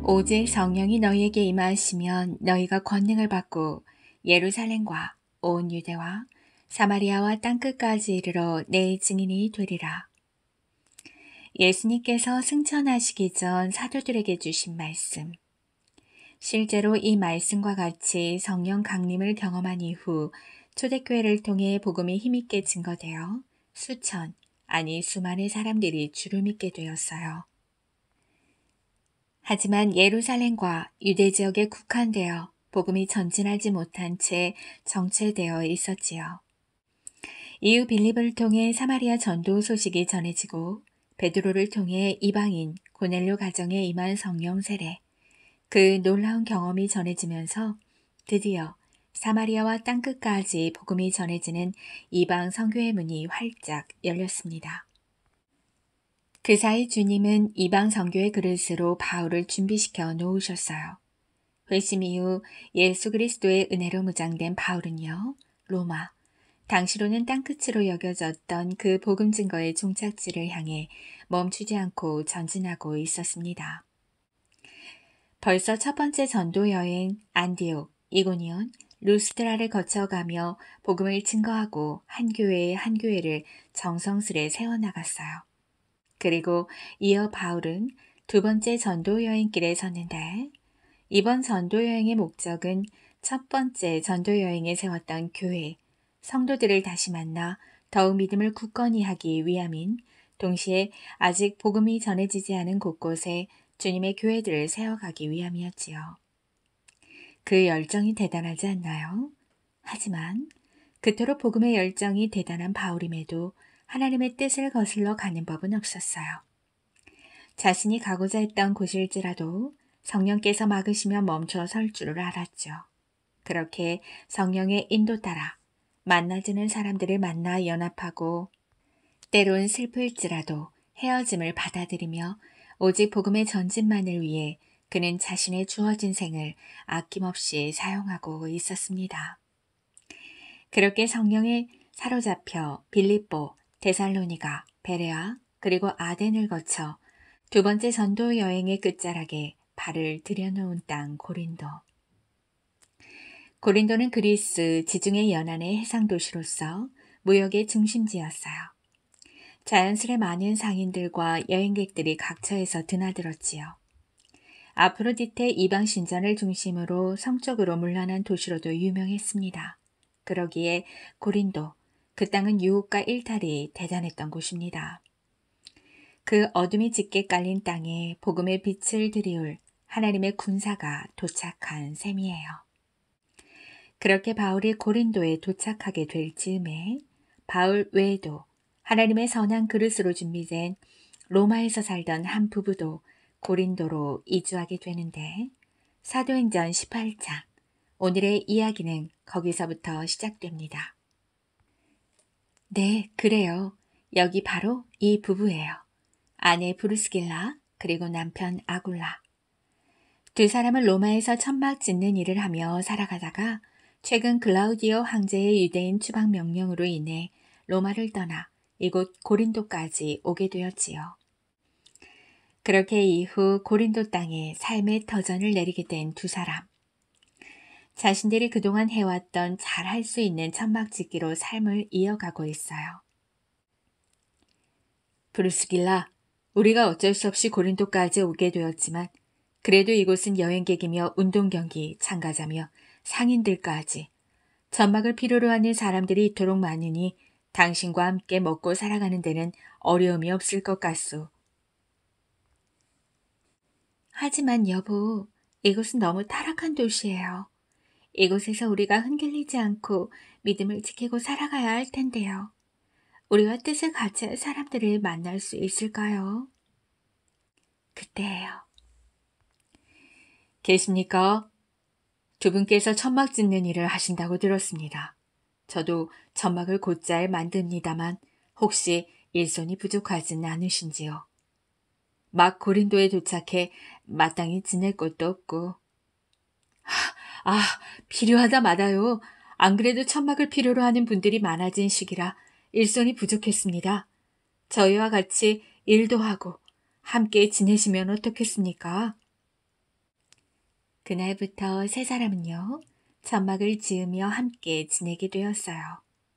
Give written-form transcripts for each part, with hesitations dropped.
오직 성령이 너희에게 임하시면 너희가 권능을 받고 예루살렘과 온 유대와 사마리아와 땅끝까지 이르러 내 증인이 되리라. 예수님께서 승천하시기 전 사도들에게 주신 말씀. 실제로 이 말씀과 같이 성령 강림을 경험한 이후 초대교회를 통해 복음이 힘있게 증거되어 수천, 아니 수만의 사람들이 주를 믿게 되었어요. 하지만 예루살렘과 유대 지역에 국한되어 복음이 전진하지 못한 채 정체되어 있었지요. 이후 빌립을 통해 사마리아 전도 소식이 전해지고 베드로를 통해 이방인 고넬료 가정에 임한 성령 세례, 그 놀라운 경험이 전해지면서 드디어 사마리아와 땅끝까지 복음이 전해지는 이방 선교의 문이 활짝 열렸습니다. 그 사이 주님은 이방 선교의 그릇으로 바울을 준비시켜 놓으셨어요. 회심 이후 예수 그리스도의 은혜로 무장된 바울은요, 로마, 당시로는 땅끝으로 여겨졌던 그 복음 증거의 종착지를 향해 멈추지 않고 전진하고 있었습니다. 벌써 첫 번째 전도 여행 안디옥, 이고니온, 루스드라를 거쳐가며 복음을 증거하고 한 교회의 한 교회를 정성스레 세워나갔어요. 그리고 이어 바울은 두 번째 전도 여행길에 섰는데 이번 전도 여행의 목적은 첫 번째 전도 여행에 세웠던 교회, 성도들을 다시 만나 더욱 믿음을 굳건히 하기 위함인 동시에 아직 복음이 전해지지 않은 곳곳에 주님의 교회들을 세워가기 위함이었지요. 그 열정이 대단하지 않나요? 하지만 그토록 복음의 열정이 대단한 바울임에도 하나님의 뜻을 거슬러 가는 법은 없었어요. 자신이 가고자 했던 곳일지라도 성령께서 막으시며 멈춰 설 줄을 알았죠. 그렇게 성령의 인도 따라 만나주는 사람들을 만나 연합하고 때론 슬플지라도 헤어짐을 받아들이며 오직 복음의 전진만을 위해 그는 자신의 주어진 생을 아낌없이 사용하고 있었습니다. 그렇게 성령에 사로잡혀 빌립보, 데살로니가, 베레아, 그리고 아덴을 거쳐 두 번째 전도 여행의 끝자락에 발을 들여놓은 땅 고린도. 고린도는 그리스 지중해 연안의 해상도시로서 무역의 중심지였어요. 자연스레 많은 상인들과 여행객들이 각처에서 드나들었지요. 아프로디테 이방 신전을 중심으로 성적으로 문란한 도시로도 유명했습니다. 그러기에 고린도, 그 땅은 유혹과 일탈이 대단했던 곳입니다. 그 어둠이 짙게 깔린 땅에 복음의 빛을 들이울 하나님의 군사가 도착한 셈이에요. 그렇게 바울이 고린도에 도착하게 될 즈음에 바울 외에도 하나님의 선한 그릇으로 준비된 로마에서 살던 한 부부도 고린도로 이주하게 되는데 사도행전 18장, 오늘의 이야기는 거기서부터 시작됩니다. 네, 그래요. 여기 바로 이 부부예요. 아내 브루스길라 그리고 남편 아굴라. 두 사람은 로마에서 천막 짓는 일을 하며 살아가다가 최근 클라우디오 황제의 유대인 추방 명령으로 인해 로마를 떠나 이곳 고린도까지 오게 되었지요. 그렇게 이후 고린도 땅에 삶의 터전을 내리게 된 두 사람. 자신들이 그동안 해왔던 잘할 수 있는 천막짓기로 삶을 이어가고 있어요. 브루스길라, 우리가 어쩔 수 없이 고린도까지 오게 되었지만 그래도 이곳은 여행객이며 운동경기 참가자며 상인들까지 천막을 필요로 하는 사람들이 이토록 많으니 당신과 함께 먹고 살아가는 데는 어려움이 없을 것 같소. 하지만 여보, 이곳은 너무 타락한 도시예요. 이곳에서 우리가 흔들리지 않고 믿음을 지키고 살아가야 할 텐데요. 우리와 뜻을 같이 할 사람들을 만날 수 있을까요? 그때예요. 계십니까? 두 분께서 천막 짓는 일을 하신다고 들었습니다. 저도 천막을 곧잘 만듭니다만 혹시 일손이 부족하진 않으신지요? 막 고린도에 도착해 마땅히 지낼 곳도 없고. 필요하다 마다요. 안 그래도 천막을 필요로 하는 분들이 많아진 시기라 일손이 부족했습니다. 저희와 같이 일도 하고 함께 지내시면 어떻겠습니까? 그날부터 세 사람은요, 천막을 지으며 함께 지내게 되었어요.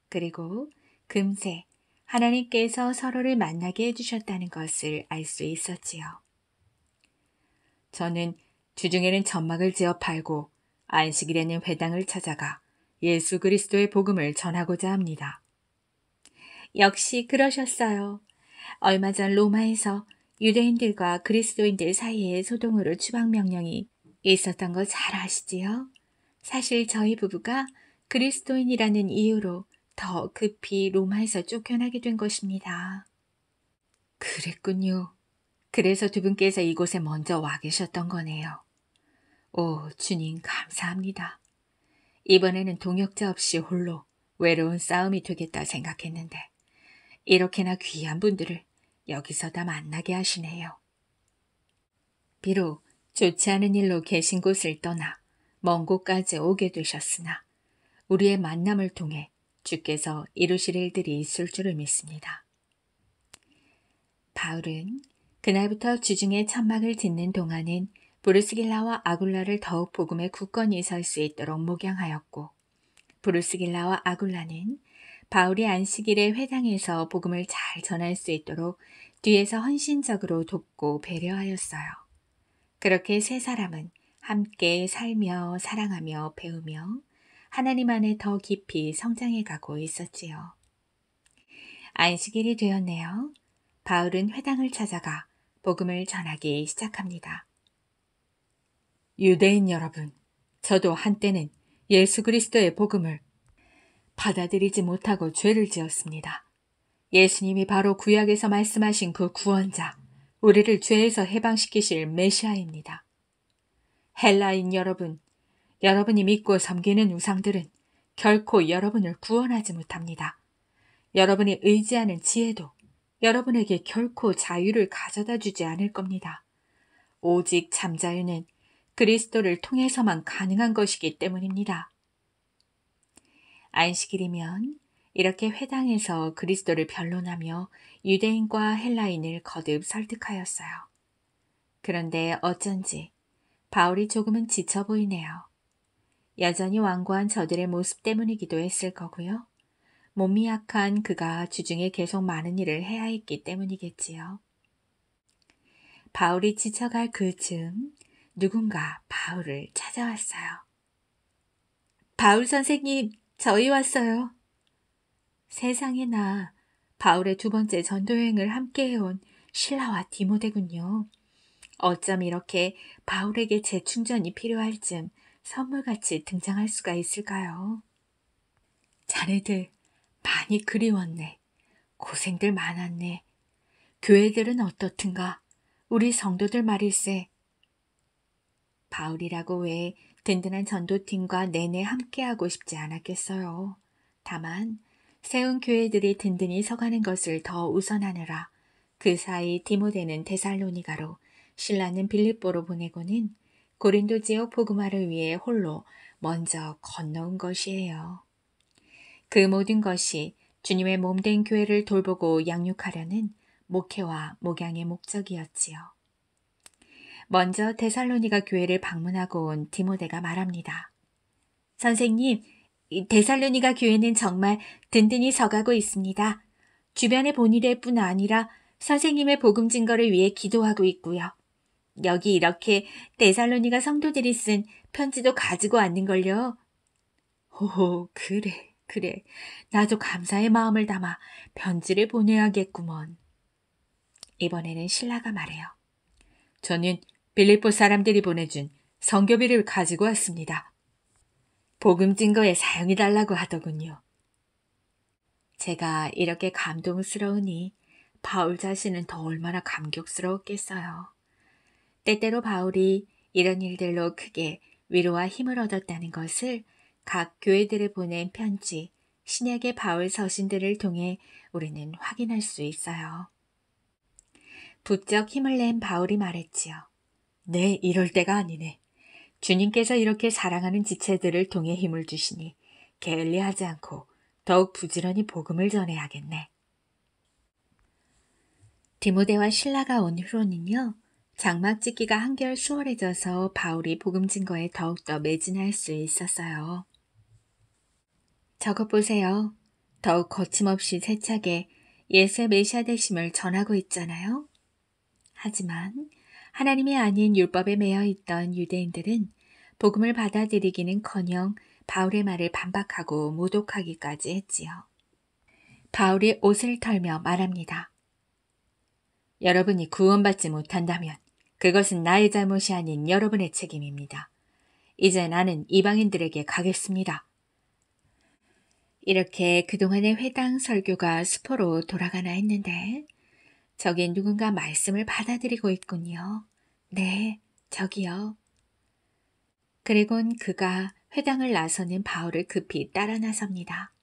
그리고 금세 하나님께서 서로를 만나게 해주셨다는 것을 알 수 있었지요. 저는 주중에는 천막을 지어 팔고 안식일에는 회당을 찾아가 예수 그리스도의 복음을 전하고자 합니다. 역시 그러셨어요. 얼마 전 로마에서 유대인들과 그리스도인들 사이에 소동으로 추방명령이 있었던 거 잘 아시지요? 사실 저희 부부가 그리스도인이라는 이유로 더 급히 로마에서 쫓겨나게 된 것입니다. 그랬군요. 그래서 두 분께서 이곳에 먼저 와 계셨던 거네요. 오, 주님 감사합니다. 이번에는 동역자 없이 홀로 외로운 싸움이 되겠다 생각했는데 이렇게나 귀한 분들을 여기서 다 만나게 하시네요. 비록 좋지 않은 일로 계신 곳을 떠나 먼 곳까지 오게 되셨으나 우리의 만남을 통해 주께서 이루실 일들이 있을 줄을 믿습니다. 바울은 그날부터 주중에 천막을 짓는 동안은 브루스길라와 아굴라를 더욱 복음에 굳건히 설 수 있도록 목양하였고, 브루스길라와 아굴라는 바울이 안식일에 회당에서 복음을 잘 전할 수 있도록 뒤에서 헌신적으로 돕고 배려하였어요. 그렇게 세 사람은 함께 살며 사랑하며 배우며 하나님 안에 더 깊이 성장해 가고 있었지요. 안식일이 되었네요. 바울은 회당을 찾아가 복음을 전하기 시작합니다. 유대인 여러분, 저도 한때는 예수 그리스도의 복음을 받아들이지 못하고 죄를 지었습니다. 예수님이 바로 구약에서 말씀하신 그 구원자, 우리를 죄에서 해방시키실 메시아입니다. 헬라인 여러분, 여러분이 믿고 섬기는 우상들은 결코 여러분을 구원하지 못합니다. 여러분이 의지하는 지혜도 여러분에게 결코 자유를 가져다 주지 않을 겁니다. 오직 참자유는 그리스도를 통해서만 가능한 것이기 때문입니다. 안식일이면 이렇게 회당에서 그리스도를 변론하며 유대인과 헬라인을 거듭 설득하였어요. 그런데 어쩐지 바울이 조금은 지쳐 보이네요. 여전히 완고한 저들의 모습 때문이기도 했을 거고요. 몸이 약한 그가 주중에 계속 많은 일을 해야 했기 때문이겠지요. 바울이 지쳐갈 그쯤 누군가 바울을 찾아왔어요. 바울 선생님, 저희 왔어요. 세상에나 바울의 두 번째 전도여행을 함께해온 실라와 디모데군요. 어쩜 이렇게 바울에게 재충전이 필요할 즈음 선물같이 등장할 수가 있을까요? 자네들 많이 그리웠네. 고생들 많았네. 교회들은 어떻든가? 우리 성도들 말일세. 바울이라고 왜 든든한 전도팀과 내내 함께하고 싶지 않았겠어요. 다만 세운 교회들이 든든히 서가는 것을 더 우선하느라 그 사이 디모데는 데살로니가로, 실라는 빌립보로 보내고는 고린도 지역 복음화를 위해 홀로 먼저 건너온 것이에요. 그 모든 것이 주님의 몸된 교회를 돌보고 양육하려는 목회와 목양의 목적이었지요. 먼저 데살로니가 교회를 방문하고 온 디모데가 말합니다. 선생님, 데살로니가 교회는 정말 든든히 서가고 있습니다. 주변의 본의될 뿐 아니라 선생님의 복음 증거를 위해 기도하고 있고요. 여기 이렇게 데살로니가 성도들이 쓴 편지도 가지고 왔는걸요. 오, 그래. 나도 감사의 마음을 담아 편지를 보내야겠구먼. 이번에는 신라가 말해요. 저는 빌립보 사람들이 보내준 성교비를 가지고 왔습니다. 복음 증거에 사용해달라고 하더군요. 제가 이렇게 감동스러우니 바울 자신은 더 얼마나 감격스러웠겠어요. 때때로 바울이 이런 일들로 크게 위로와 힘을 얻었다는 것을 각 교회들을 보낸 편지, 신약의 바울 서신들을 통해 우리는 확인할 수 있어요. 부쩍 힘을 낸 바울이 말했지요. 네, 이럴 때가 아니네. 주님께서 이렇게 사랑하는 지체들을 통해 힘을 주시니 게을리하지 않고 더욱 부지런히 복음을 전해야겠네. 디모데와 실라가 온 후로는요, 장막 찍기가 한결 수월해져서 바울이 복음 증거에 더욱더 매진할 수 있었어요. 저것 보세요. 더욱 거침없이 세차게 예수의 메시아 되심을 전하고 있잖아요. 하지만 하나님이 아닌 율법에 매여 있던 유대인들은 복음을 받아들이기는커녕 바울의 말을 반박하고 모독하기까지 했지요. 바울이 옷을 털며 말합니다. 여러분이 구원받지 못한다면 그것은 나의 잘못이 아닌 여러분의 책임입니다. 이제 나는 이방인들에게 가겠습니다. 이렇게 그동안의 회당 설교가 수포로 돌아가나 했는데 저기 누군가 말씀을 받아들이고 있군요. 네, 저기요. 그리곤 그가 회당을 나서는 바울을 급히 따라 나섭니다.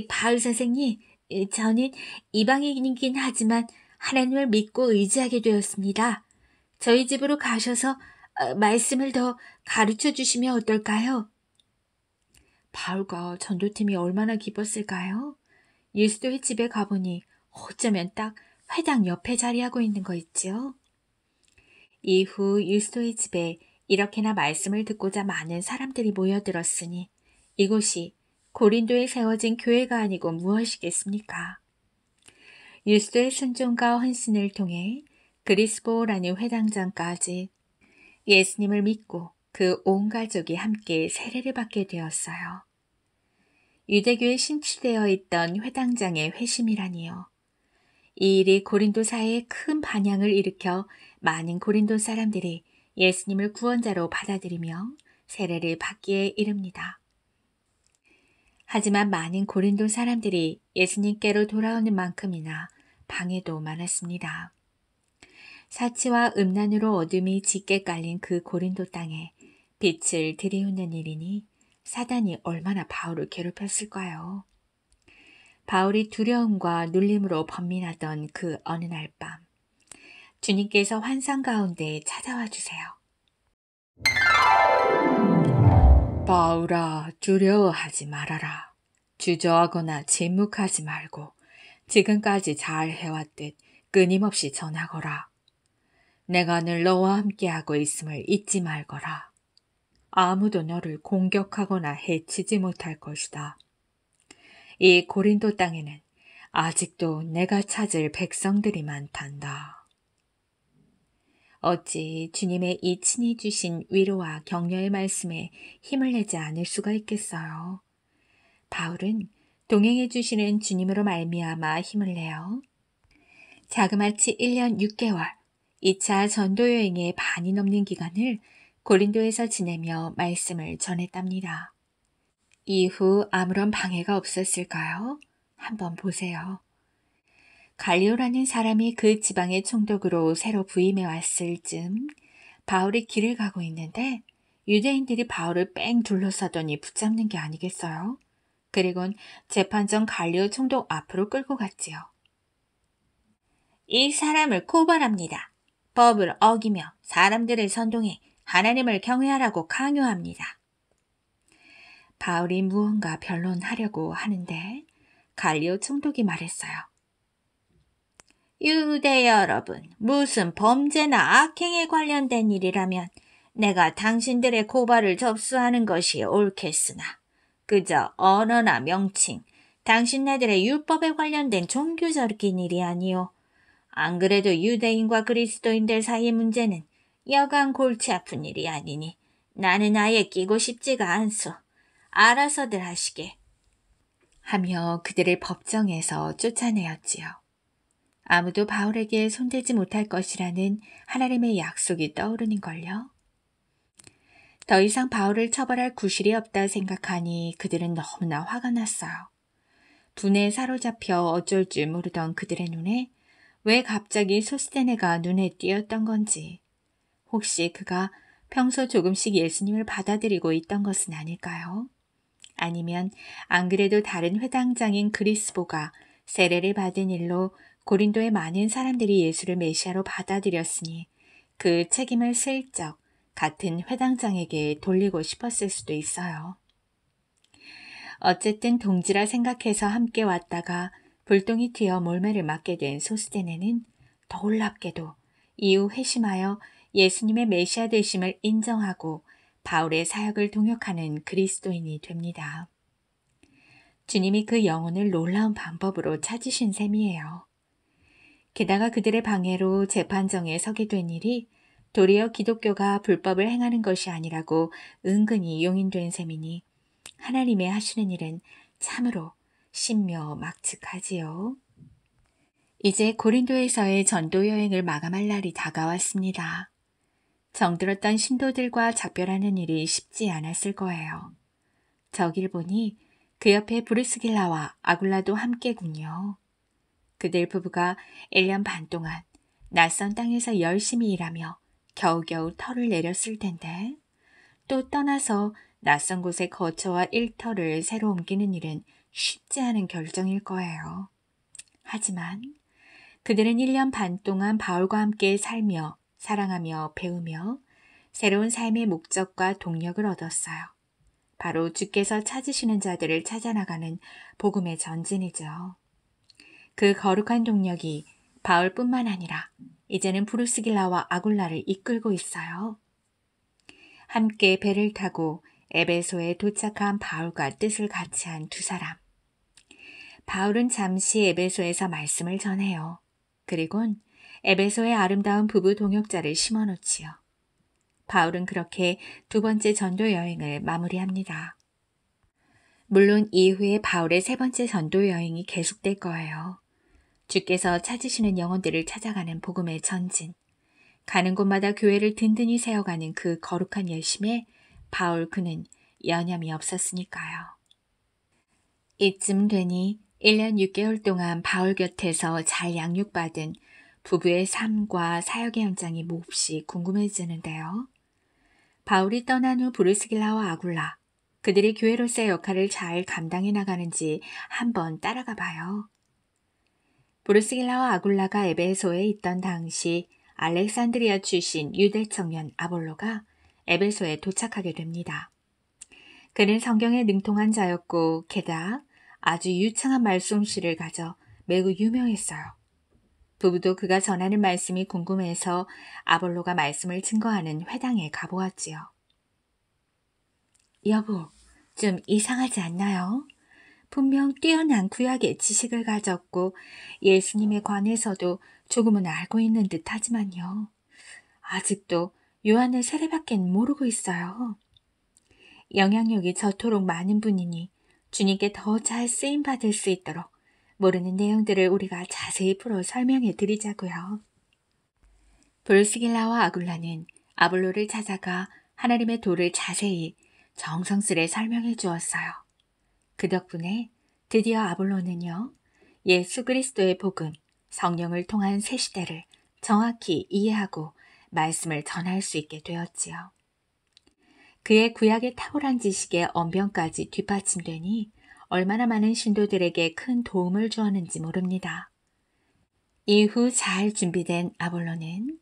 바울 선생님, 저는 이방인이긴 하지만 하나님을 믿고 의지하게 되었습니다. 저희 집으로 가셔서 말씀을 더 가르쳐 주시면 어떨까요? 바울과 전도팀이 얼마나 기뻤을까요? 유스도의 집에 가보니 어쩌면 딱 회당 옆에 자리하고 있는 거 있지요? 이후 유스도의 집에 이렇게나 말씀을 듣고자 많은 사람들이 모여들었으니 이곳이 고린도에 세워진 교회가 아니고 무엇이겠습니까? 유스도의 순종과 헌신을 통해 그리스보라는 회당장까지 예수님을 믿고 그 온 가족이 함께 세례를 받게 되었어요. 유대교에 신취되어 있던 회당장의 회심이라니요. 이 일이 고린도 사회에 큰 반향을 일으켜 많은 고린도 사람들이 예수님을 구원자로 받아들이며 세례를 받기에 이릅니다. 하지만 많은 고린도 사람들이 예수님께로 돌아오는 만큼이나 방해도 많았습니다. 사치와 음란으로 어둠이 짙게 깔린 그 고린도 땅에 빛을 들이우는 일이니 사단이 얼마나 바울을 괴롭혔을까요? 바울이 두려움과 눌림으로 번민하던 그 어느 날 밤, 주님께서 환상 가운데 찾아와 주세요. 바울아, 두려워하지 말아라. 주저하거나 침묵하지 말고 지금까지 잘 해왔듯 끊임없이 전하거라. 내가 늘 너와 함께하고 있음을 잊지 말거라. 아무도 너를 공격하거나 해치지 못할 것이다. 이 고린도 땅에는 아직도 내가 찾을 백성들이 많단다. 어찌 주님의 이 친히 주신 위로와 격려의 말씀에 힘을 내지 않을 수가 있겠어요. 바울은 동행해 주시는 주님으로 말미암아 힘을 내요. 자그마치 1년 6개월, 2차 전도 여행의 반이 넘는 기간을 고린도에서 지내며 말씀을 전했답니다. 이후 아무런 방해가 없었을까요? 한번 보세요. 갈리오라는 사람이 그 지방의 총독으로 새로 부임해 왔을 즈음 바울이 길을 가고 있는데 유대인들이 바울을 뺑 둘러싸더니 붙잡는 게 아니겠어요? 그리곤 재판정 갈리오 총독 앞으로 끌고 갔지요. 이 사람을 고발합니다. 법을 어기며 사람들을 선동해 하나님을 경외하라고 강요합니다. 바울이 무언가 변론하려고 하는데 갈리오 총독이 말했어요. 유대 여러분, 무슨 범죄나 악행에 관련된 일이라면 내가 당신들의 고발을 접수하는 것이 옳겠으나 그저 언어나 명칭, 당신네들의 율법에 관련된 종교적인 일이 아니요. 안 그래도 유대인과 그리스도인들 사이의 문제는 여간 골치 아픈 일이 아니니 나는 아예 끼고 싶지가 않소. 알아서들 하시게. 하며 그들을 법정에서 쫓아내었지요. 아무도 바울에게 손대지 못할 것이라는 하나님의 약속이 떠오르는걸요. 더 이상 바울을 처벌할 구실이 없다 생각하니 그들은 너무나 화가 났어요. 분에 사로잡혀 어쩔 줄 모르던 그들의 눈에 왜 갑자기 소스테네가 눈에 띄었던 건지, 혹시 그가 평소 조금씩 예수님을 받아들이고 있던 것은 아닐까요? 아니면 안 그래도 다른 회당장인 그리스보가 세례를 받은 일로 고린도의 많은 사람들이 예수를 메시아로 받아들였으니 그 책임을 슬쩍 같은 회당장에게 돌리고 싶었을 수도 있어요. 어쨌든 동지라 생각해서 함께 왔다가 불똥이 튀어 몰매를 맞게 된 소스테네는 놀랍게도 이후 회심하여 예수님의 메시아 되심을 인정하고 바울의 사역을 동역하는 그리스도인이 됩니다. 주님이 그 영혼을 놀라운 방법으로 찾으신 셈이에요. 게다가 그들의 방해로 재판정에 서게 된 일이 도리어 기독교가 불법을 행하는 것이 아니라고 은근히 용인된 셈이니 하나님의 하시는 일은 참으로 신묘막측하지요. 이제 고린도에서의 전도 여행을 마감할 날이 다가왔습니다. 정들었던 신도들과 작별하는 일이 쉽지 않았을 거예요. 저길 보니 그 옆에 브루스길라와 아굴라도 함께군요. 그들 부부가 1년 반 동안 낯선 땅에서 열심히 일하며 겨우겨우 터를 내렸을 텐데 또 떠나서 낯선 곳에 거처와 일터를 새로 옮기는 일은 쉽지 않은 결정일 거예요. 하지만 그들은 1년 반 동안 바울과 함께 살며 사랑하며 배우며 새로운 삶의 목적과 동력을 얻었어요. 바로 주께서 찾으시는 자들을 찾아나가는 복음의 전진이죠. 그 거룩한 동력이 바울뿐만 아니라 이제는 브루스길라와 아굴라를 이끌고 있어요. 함께 배를 타고 에베소에 도착한 바울과 뜻을 같이 한 두 사람. 바울은 잠시 에베소에서 말씀을 전해요. 그리곤 에베소의 아름다운 부부 동역자를 심어놓지요. 바울은 그렇게 두 번째 전도 여행을 마무리합니다. 물론 이후에 바울의 세 번째 전도 여행이 계속될 거예요. 주께서 찾으시는 영혼들을 찾아가는 복음의 전진, 가는 곳마다 교회를 든든히 세워가는 그 거룩한 열심에 바울 그는 여념이 없었으니까요. 이쯤 되니 1년 6개월 동안 바울 곁에서 잘 양육받은 부부의 삶과 사역의 현장이 몹시 궁금해지는데요. 바울이 떠난 후 브루스길라와 아굴라, 그들이 교회로서의 역할을 잘 감당해 나가는지 한번 따라가 봐요. 브루스길라와 아굴라가 에베소에 있던 당시 알렉산드리아 출신 유대 청년 아볼로가 에베소에 도착하게 됩니다. 그는 성경에 능통한 자였고 게다가 아주 유창한 말솜씨를 가져 매우 유명했어요. 부부도 그가 전하는 말씀이 궁금해서 아볼로가 말씀을 증거하는 회당에 가보았지요. 여보, 좀 이상하지 않나요? 분명 뛰어난 구약의 지식을 가졌고 예수님에 관해서도 조금은 알고 있는 듯 하지만요. 아직도 요한의 세례밖에 모르고 있어요. 영향력이 저토록 많은 분이니 주님께 더 잘 쓰임받을 수 있도록 모르는 내용들을 우리가 자세히 풀어 설명해 드리자고요. 브루스길라와 아굴라는 아볼로를 찾아가 하나님의 도를 자세히 정성스레 설명해 주었어요. 그 덕분에 드디어 아볼로는요, 예수 그리스도의 복음, 성령을 통한 새 시대를 정확히 이해하고 말씀을 전할 수 있게 되었지요. 그의 구약의 탁월한 지식에 언변까지 뒷받침되니 얼마나 많은 신도들에게 큰 도움을 주었는지 모릅니다. 이후 잘 준비된 아볼로는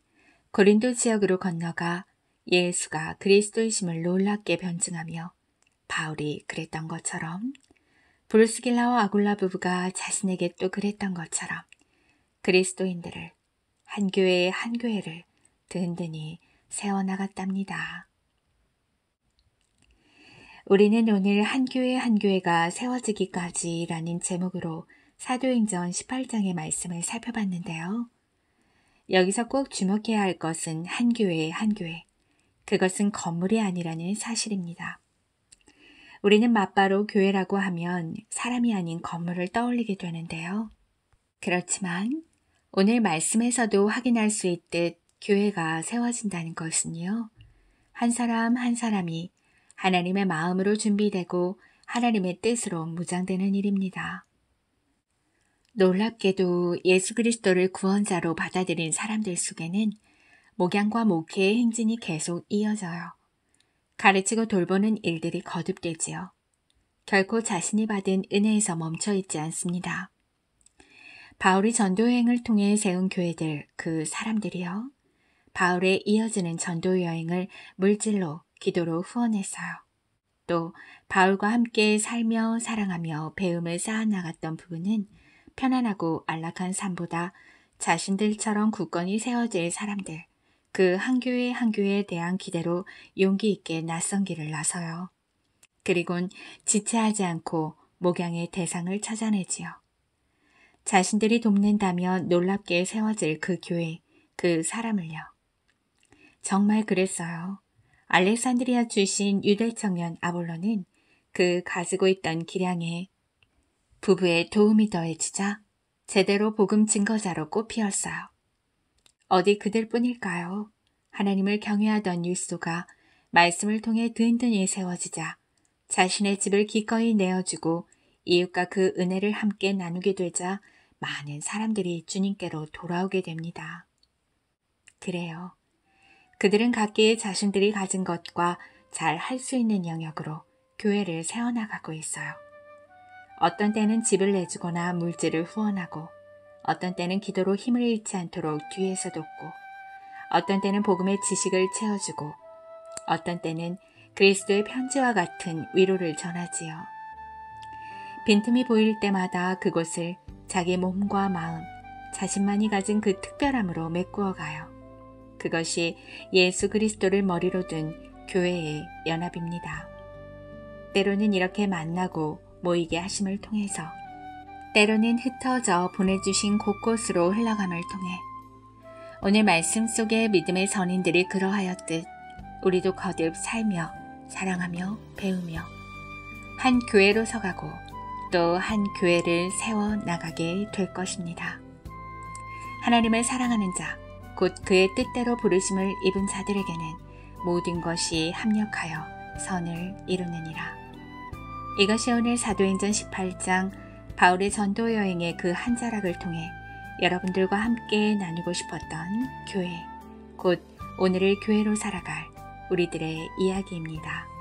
고린도 지역으로 건너가 예수가 그리스도이심을 놀랍게 변증하며 바울이 그랬던 것처럼 브루스길라와 아굴라 부부가 자신에게 또 그랬던 것처럼 그리스도인들을 한 교회의 한 교회를 든든히 세워나갔답니다. 우리는 오늘 한 교회 한 교회가 세워지기까지 라는 제목으로 사도행전 18장의 말씀을 살펴봤는데요. 여기서 꼭 주목해야 할 것은 한 교회 한 교회, 그것은 건물이 아니라는 사실입니다. 우리는 맞바로 교회라고 하면 사람이 아닌 건물을 떠올리게 되는데요. 그렇지만 오늘 말씀에서도 확인할 수 있듯 교회가 세워진다는 것은요, 한 사람 한 사람이 하나님의 마음으로 준비되고 하나님의 뜻으로 무장되는 일입니다. 놀랍게도 예수 그리스도를 구원자로 받아들인 사람들 속에는 목양과 목회의 행진이 계속 이어져요. 가르치고 돌보는 일들이 거듭되지요. 결코 자신이 받은 은혜에서 멈춰 있지 않습니다. 바울이 전도여행을 통해 세운 교회들, 그 사람들이요, 바울의 이어지는 전도여행을 물질로 기도로 후원했어요. 또 바울과 함께 살며 사랑하며 배움을 쌓아나갔던 부부는 편안하고 안락한 삶보다 자신들처럼 굳건히 세워질 사람들, 그 한 교회 한 교회에 대한 기대로 용기 있게 낯선 길을 나서요. 그리곤 지체하지 않고 목양의 대상을 찾아내지요. 자신들이 돕는다면 놀랍게 세워질 그 교회, 그 사람을요. 정말 그랬어요. 알렉산드리아 출신 유대 청년 아볼로는 그 가지고 있던 기량에 부부의 도움이 더해지자 제대로 복음 증거자로 꽃피었어요. 어디 그들뿐일까요? 하나님을 경외하던 율소가 말씀을 통해 든든히 세워지자 자신의 집을 기꺼이 내어주고 이웃과 그 은혜를 함께 나누게 되자 많은 사람들이 주님께로 돌아오게 됩니다. 그래요. 그들은 각기 자신들이 가진 것과 잘 할 수 있는 영역으로 교회를 세워나가고 있어요. 어떤 때는 집을 내주거나 물질을 후원하고, 어떤 때는 기도로 힘을 잃지 않도록 뒤에서 돕고, 어떤 때는 복음의 지식을 채워주고, 어떤 때는 그리스도의 편지와 같은 위로를 전하지요. 빈틈이 보일 때마다 그곳을 자기 몸과 마음, 자신만이 가진 그 특별함으로 메꾸어 가요. 그것이 예수 그리스도를 머리로 둔 교회의 연합입니다. 때로는 이렇게 만나고 모이게 하심을 통해서, 때로는 흩어져 보내주신 곳곳으로 흘러감을 통해 오늘 말씀 속의 믿음의 선인들이 그러하였듯 우리도 거듭 살며 사랑하며 배우며 한 교회로 서가고 또 한 교회를 세워나가게 될 것입니다. 하나님을 사랑하는 자, 곧 그의 뜻대로 부르심을 입은 자들에게는 모든 것이 합력하여 선을 이루느니라. 이것이 오늘 사도행전 18장 바울의 전도 여행의 그 한 자락을 통해 여러분들과 함께 나누고 싶었던 교회, 곧 오늘을 교회로 살아갈 우리들의 이야기입니다.